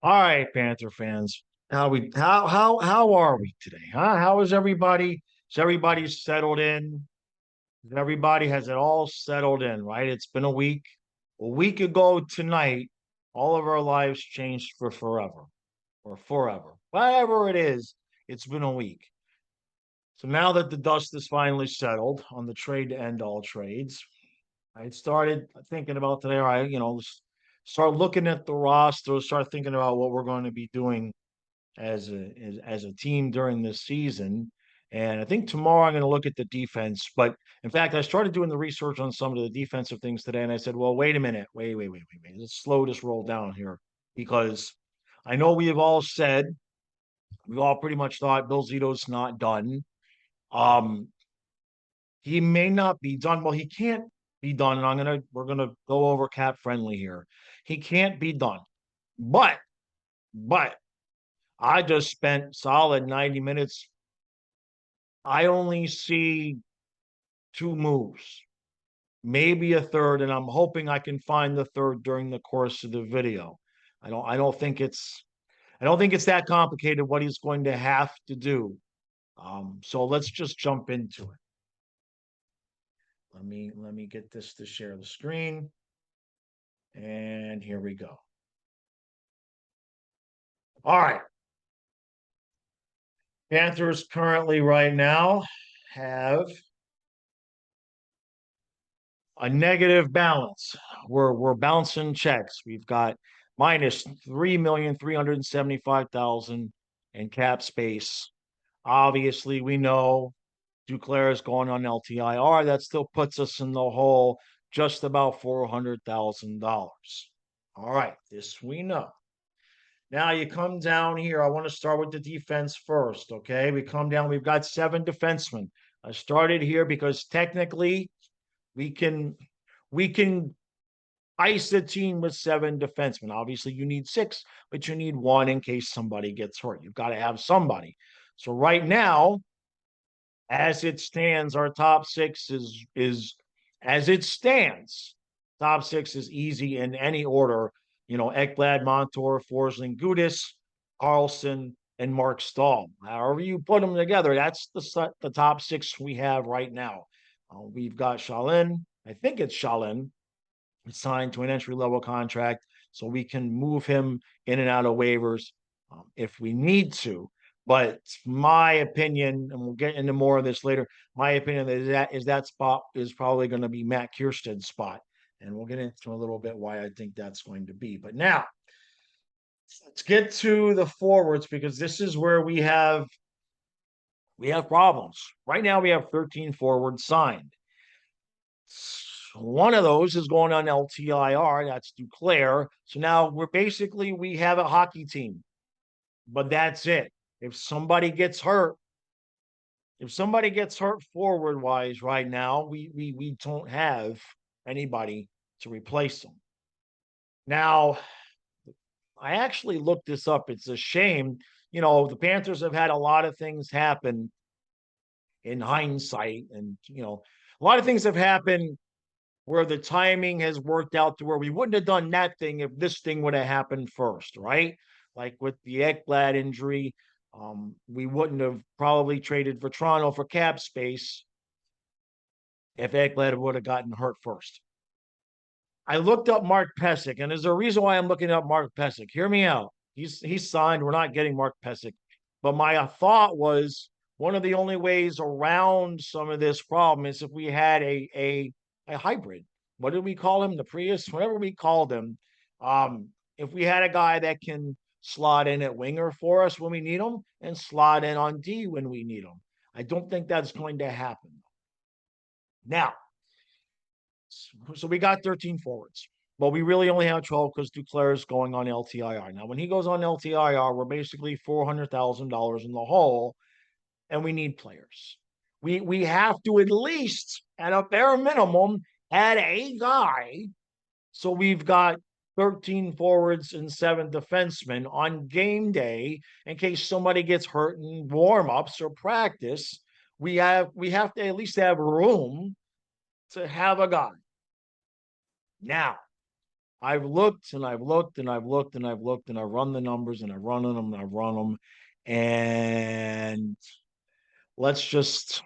All right, Panther fans. How are we today? Huh? How is everybody? Is everybody settled in? Everybody has it all settled in, right? It's been a week. A week ago tonight, all of our lives changed for forever or forever. Whatever it is, it's been a week. So now that the dust is finally settled on the trade to end all trades, I started thinking about today. All right, start looking at the roster, start thinking about what we're going to be doing as a team during this season. And I think tomorrow I'm going to look at the defense. But in fact, I started doing the research on some of the defensive things today, and I said, "Well, wait a minute, wait. Let's slow this roll down here because I know we've all pretty much thought Bill Zito's not done. Um, he may not be done. Well, he can't be done. And we're gonna go over cap friendly here. He can't be done, but but I just spent solid 90 minutes. I only see two moves, maybe a third, and I'm hoping I can find the third during the course of the video. I don't think it's that complicated what he's going to have to do. So let's just jump into it. Let me get this to share the screen. And here we go. All right. Panthers currently right now have a negative balance. We're bouncing checks. We've got minus 3,375,000 in cap space. Obviously, we know Duclair is going on LTIR. That still puts us in the hole just about $400,000. All right, this we know. Now you come down here. I want to start with the defense first. Okay, we come down. We've got 7 defensemen. I started here because technically we can we can ice a team with 7 defensemen. Obviously, you need 6, but you need 1 in case somebody gets hurt. You've got to have somebody. So right now, as it stands, our top 6 is as it stands. Top 6 is easy in any order. Ekblad, Montour, Forsling, Gudis, Carlson, and Mark Stahl. However you put them together, that's the top 6 we have right now. We've got Shalin. I think it's Shalin signed to an entry-level contract, so we can move him in and out of waivers if we need to. But my opinion, and we'll get into more of this later, my opinion is that spot is probably going to be Matt Kiersted's spot. And we'll get into a little bit why I think that's going to be. But now, let's get to the forwards because this is where we have problems. Right now, we have 13 forwards signed. One of those is going on LTIR. That's Duclair. So now we have a hockey team, but that's it. If somebody gets hurt forward wise right now, we don't have anybody to replace them. Now, I actually looked this up. It's a shame. The Panthers have had a lot of things happen in hindsight, and a lot of things have happened where the timing has worked out to where we wouldn't have done that thing if this thing would have happened first, right? Like with the Ekblad injury, we wouldn't have probably traded for Toronto for cap space if Ekblad would have gotten hurt first. I looked up Mark Pysyk, and there's a reason why I'm looking up Mark Pysyk. Hear me out. He's signed. We're not getting Mark Pysyk. But my thought was one of the only ways around some of this problem is if we had a hybrid. What did we call him? The Prius? Whatever we called him. If we had a guy that can slot in at winger for us when we need him and slot in on D when we need him. I don't think that's going to happen. Now, so we got 13 forwards. But we really only have 12 because Duclair is going on LTIR. Now, when he goes on LTIR, we're basically $400,000 in the hole, and we need players. We have to at least, at a bare minimum, add a guy. So we've got 13 forwards and 7 defensemen on game day in case somebody gets hurt in warm-ups or practice. We have to at least have room to have a guy. Now, I've looked and I've looked and I've looked and I've looked and I've run the numbers and I've run them and I've run them. And let's just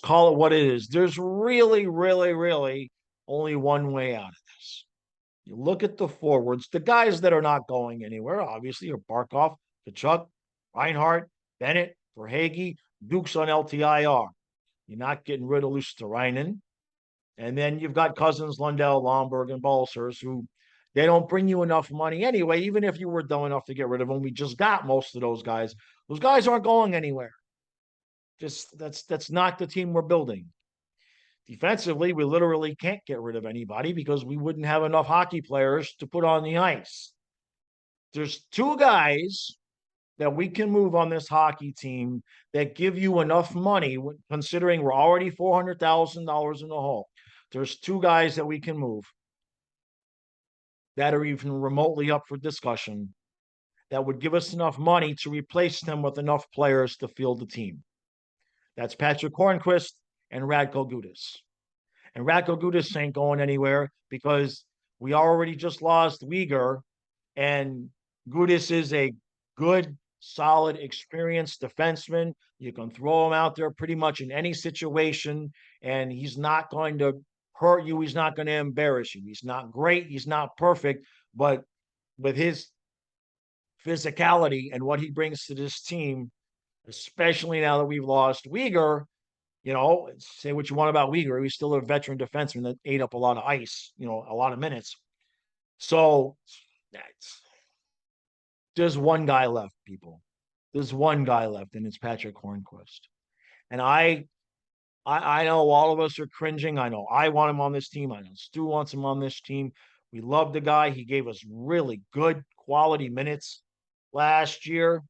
call it what it is. There's really, really, really only one way out of this. You look at the forwards, the guys that are not going anywhere, obviously, are Barkov, Kachuk, Reinhardt, Bennett, Verhage, Dukes on LTIR. You're not getting rid of Luosterainen. And then you've got Cousins, Lundell, Lomberg, and Balsers, who they don't bring you enough money anyway. Even if you were dumb enough to get rid of them, we just got most of those guys. Those guys aren't going anywhere. Just that's not the team we're building. Defensively, we literally can't get rid of anybody because we wouldn't have enough hockey players to put on the ice. There's two guys that we can move on this hockey team that give you enough money, considering we're already $400,000 in the hole. There's two guys that we can move that are even remotely up for discussion that would give us enough money to replace them with enough players to field the team. That's Patric Hornqvist and Radko Gudas. And Radko Gudas ain't going anywhere because we already just lost Uyghur, and Gudas is a good, solid, experienced defenseman. You can throw him out there pretty much in any situation, and he's not going to hurt you. He's not going to embarrass you. He's not great. He's not perfect, but with his physicality and what he brings to this team, especially now that we've lost Uyghur, say what you want about Uyghur. He's still a veteran defenseman that ate up a lot of ice, a lot of minutes. So there's one guy left, people. There's one guy left, and it's Patric Hornqvist. And I know all of us are cringing. I know I want him on this team. I know Stu wants him on this team. We love the guy. He gave us really good quality minutes last year.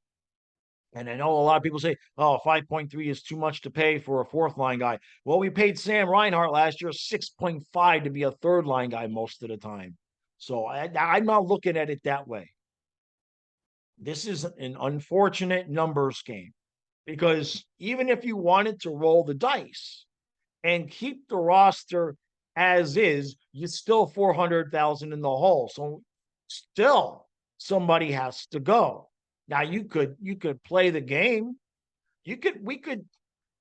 And I know a lot of people say, oh, 5.3 is too much to pay for a fourth line guy. Well, we paid Sam Reinhart last year 6.5 to be a third line guy most of the time. So I'm not looking at it that way. This is an unfortunate numbers game because even if you wanted to roll the dice and keep the roster as is, you still 400,000 in the hole. So still somebody has to go. Now you could play the game. We could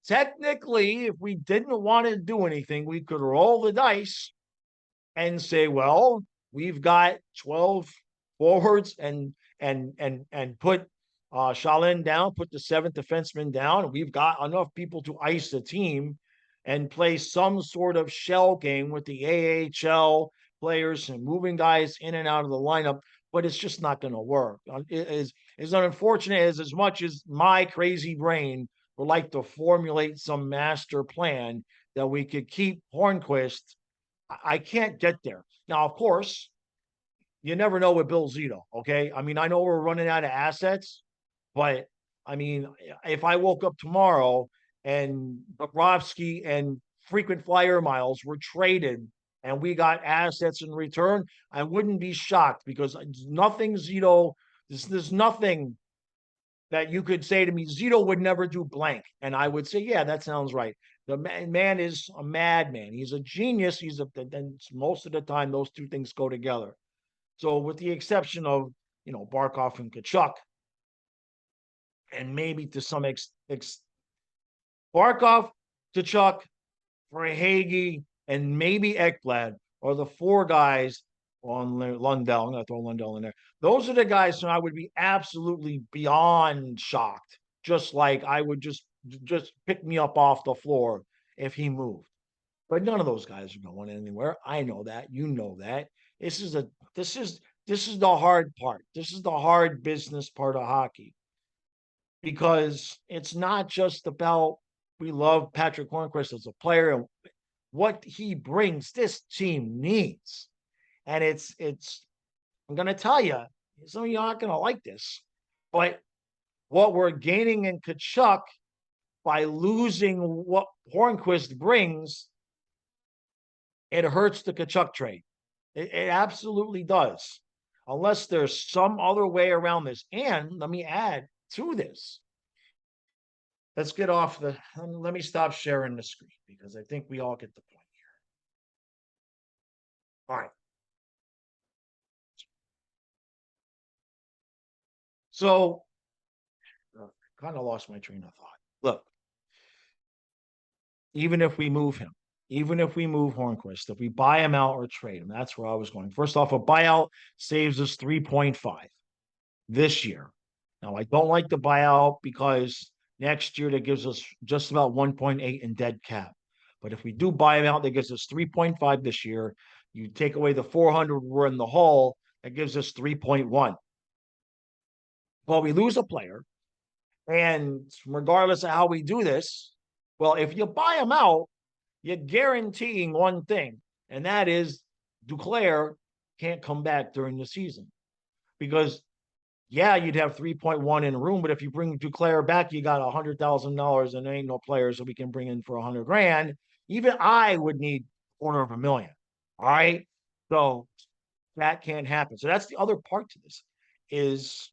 technically, if we didn't want to do anything, we could roll the dice and say, well, we've got 12 forwards and put Shalin down, put the seventh defenseman down. We've got enough people to ice the team and play some sort of shell game with the AHL players and moving guys in and out of the lineup, but it's just not going to work. It is as unfortunate as much as my crazy brain would like to formulate some master plan that we could keep Hornqvist. I can't get there. Now, of course, you never know with Bill Zito, okay? I mean, I know we're running out of assets, but I mean, if I woke up tomorrow and Bobrovsky and frequent flyer miles were traded and we got assets in return, I wouldn't be shocked because nothing Zito, there's nothing that you could say to me, Zito would never do blank. And I would say, yeah, that sounds right. The man is a madman. He's a genius. And most of the time, those two things go together. So, with the exception of, Barkov and Kachuk, and maybe to some Barkov, Kachuk, Verhage, and maybe Ekblad are the four guys on Lundell. I'm going to throw Lundell in there. Those are the guys who I would be absolutely beyond shocked. Just like I would just pick me up off the floor if he moved. But none of those guys are going anywhere. I know that. You know that. This is the hard part. This is the hard business part of hockey. Because it's not just about we love Patric Hornqvist as a player and what he brings this team needs. And it's I'm gonna tell you, some of you aren't gonna like this, but what we're gaining in Kachuk by losing what Hornqvist brings, it hurts the Kachuk trade. It absolutely does. Unless there's some other way around this. And let me add to this. Let's get off let me stop sharing the screen because I think we all get the point here. All right. So, kind of lost my train of thought. Look, even if we move him, even if we move Hornqvist, if we buy him out or trade him, that's where I was going. First off, a buyout saves us 3.5 this year. Now, I don't like the buyout because next year that gives us just about 1.8 in dead cap. But if we do buy him out, that gives us 3.5 this year. You take away the 400 we're in the hole, that gives us 3.1. Well, we lose a player. And regardless of how we do this, well, if you buy him out, you're guaranteeing one thing, and that is Duclair can't come back during the season. Because, yeah, you'd have 3.1 in a room, but if you bring Duclair back, you got $100,000 and there ain't no players that we can bring in for 100 grand. Even I would need $250,000. All right. So that can't happen. So that's the other part to this is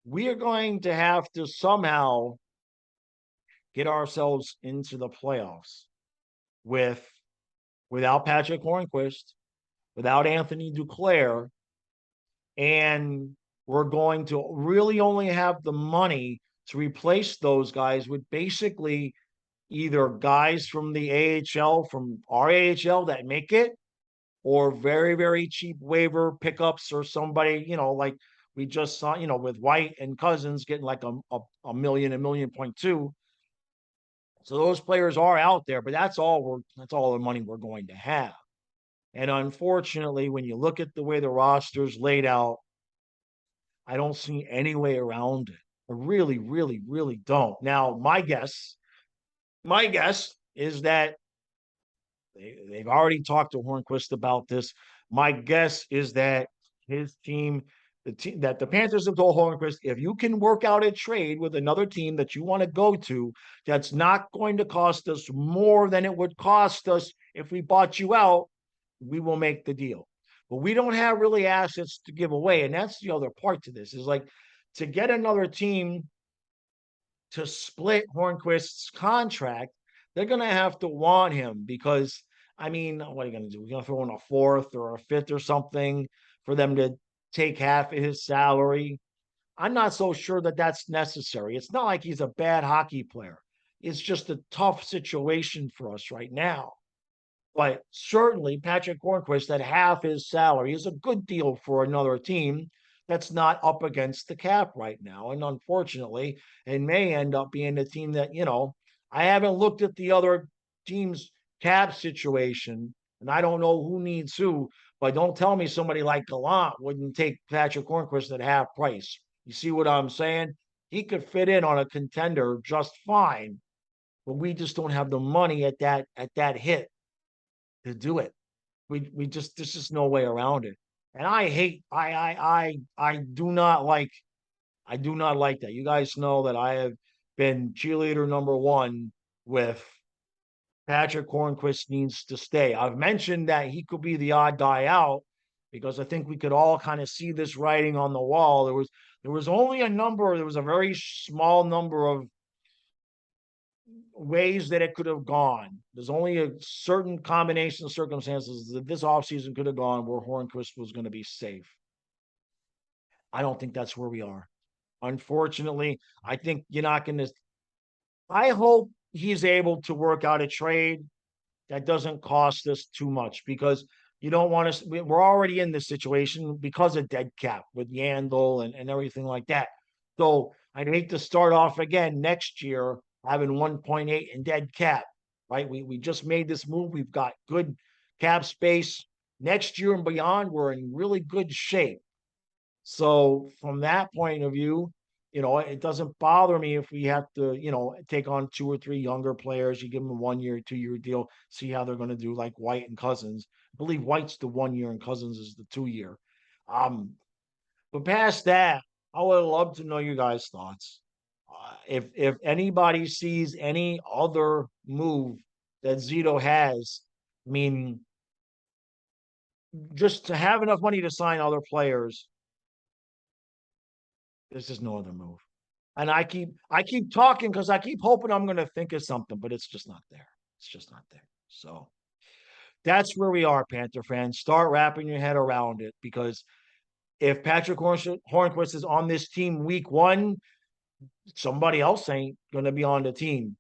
we are going to have to somehow get ourselves into the playoffs with without Patric Hornqvist, without Anthony Duclair, and we're going to really only have the money to replace those guys with basically either guys from the AHL, from our AHL that make it, or very, very cheap waiver pickups or somebody, like we just saw, with White and Cousins getting like a million, $1.2 million. So those players are out there, but that's all the money we're going to have. And unfortunately, when you look at the way the roster's laid out, I don't see any way around it. I really, really, really don't. Now, my guess is that they've already talked to Hornqvist about this. My guess is that his team, that the Panthers have told Hornqvist, if you can work out a trade with another team that you want to go to, that's not going to cost us more than it would cost us if we bought you out, we will make the deal. But we don't have really assets to give away. And that's the other part to this is like to get another team to split Hornqvist's contract, they're going to have to want him because, I mean, what are you going to do? We're going to throw in a fourth or a fifth or something for them to take half of his salary. I'm not so sure that that's necessary. It's not like he's a bad hockey player. It's just a tough situation for us right now. But certainly, Patric Hornqvist at half his salary is a good deal for another team that's not up against the cap right now. And unfortunately, it may end up being a team that, I haven't looked at the other team's cap situation, and I don't know who needs who, but don't tell me somebody like Gallant wouldn't take Patric Hornqvist at half price. You see what I'm saying? He could fit in on a contender just fine, but we just don't have the money at that hit to do it. We just there's just no way around it. And I do not like that. You guys know that I have been cheerleader number one with Patric Hornqvist needs to stay. I've mentioned that he could be the odd guy out because I think we could all kind of see this writing on the wall. There was a very small number of ways that it could have gone. There's only a certain combination of circumstances that this offseason could have gone where Hornqvist was going to be safe. I don't think that's where we are. Unfortunately, I think you're not going to. I hope he's able to work out a trade that doesn't cost us too much because you don't want to. We're already in this situation because of dead cap with Yandel and everything like that. So I'd hate to start off again next year having 1.8 in dead cap, right? We just made this move. We've got good cap space. Next year and beyond, we're in really good shape. So from that point of view, it doesn't bother me if we have to, take on two or three younger players. You give them a 1 year, 2 year deal, see how they're going to do, like White and Cousins. I believe White's the 1 year and Cousins is the 2 year. But past that, I would love to know your guys' thoughts. If anybody sees any other move that Zito has, I mean, just to have enough money to sign other players, there's just no other move. And I keep talking because I keep hoping I'm going to think of something, but it's just not there. It's just not there. So that's where we are, Panther fans. Start wrapping your head around it because if Patric Hornqvist is on this team week 1, somebody else ain't going to be on the team.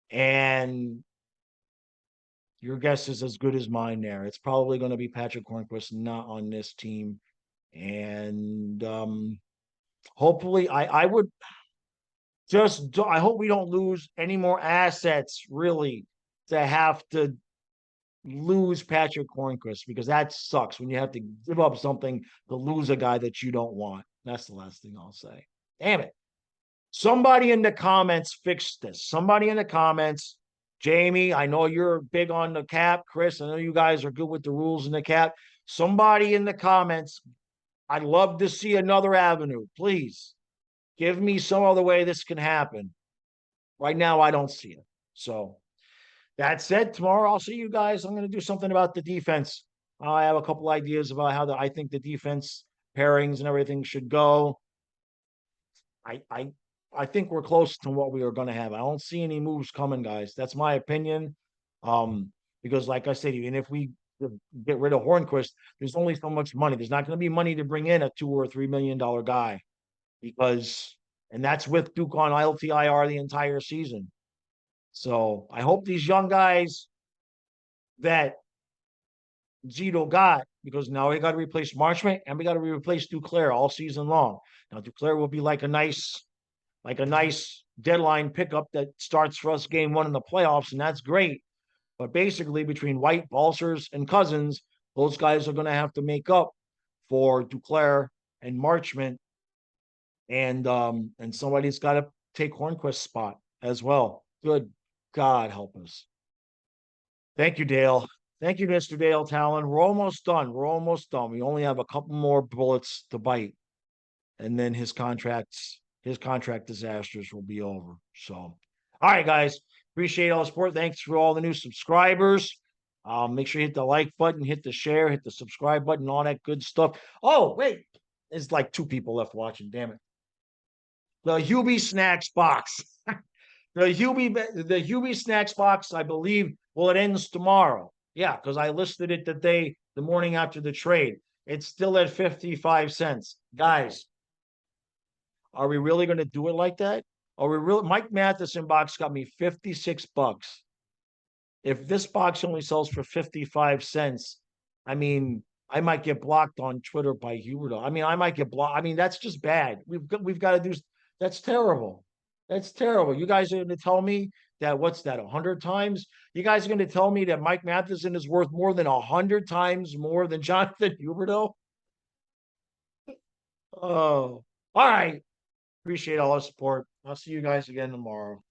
And your guess is as good as mine there. It's probably going to be Patric Hornqvist not on this team. And hopefully, I would just, I hope we don't lose any more assets, really, to have to lose Patric Hornqvist, because that sucks when you have to give up something to lose a guy that you don't want. That's the last thing I'll say. Damn it. Somebody in the comments fix this. Somebody in the comments. Jamie, I know you're big on the cap. Chris, I know you guys are good with the rules in the cap. Somebody in the comments, I'd love to see another avenue. Please give me some other way this can happen. Right now, I don't see it. So that said, tomorrow I'll see you guys. I'm going to do something about the defense. I have a couple ideas about how I think the defense pairings and everything should go. I think we're close to what we are going to have. I don't see any moves coming, guys. That's my opinion. Because like I said, even if we get rid of Hornqvist, there's only so much money. There's not going to be money to bring in a $2 or $3 million guy, and that's with Duke on LTIR the entire season. So I hope these young guys that Zito got, because now we got to replace Marchment and we got to replace Duclair all season long. Now Duclair will be like a nice deadline pickup that starts for us game 1 in the playoffs, and that's great. But basically, between White, Balcers, and Cousins, those guys are going to have to make up for Duclair and Marchment, and somebody's got to take Hornqvist's spot as well. Good God help us. Thank you, Dale. Thank you, Mr. Dale Talon. We're almost done. We're almost done. We only have a couple more bullets to bite, and then his contract disasters will be over. So, all right, guys. Appreciate all the support. Thanks for all the new subscribers. Make sure you hit the like button, hit the share, hit the subscribe button, all that good stuff. Oh, wait. There's like 2 people left watching. Damn it. The Hubie Snacks box. The Hubie Snacks box, I believe, well, it ends tomorrow. Yeah, because I listed it the morning after the trade. It's still at 55 cents. Guys, are we really going to do it like that? Are we really? Mike Matheson box got me $56. If this box only sells for 55 cents, I mean, I might get blocked on Twitter by Huberto. I mean, I might get blocked. I mean, that's just bad. We've got to do. That's terrible. That's terrible. You guys are going to tell me that, what's that, 100 times? You guys are going to tell me that Mike Matheson is worth more than 100 times more than Jonathan Huberto? Oh, all right. Appreciate all the support. I'll see you guys again tomorrow.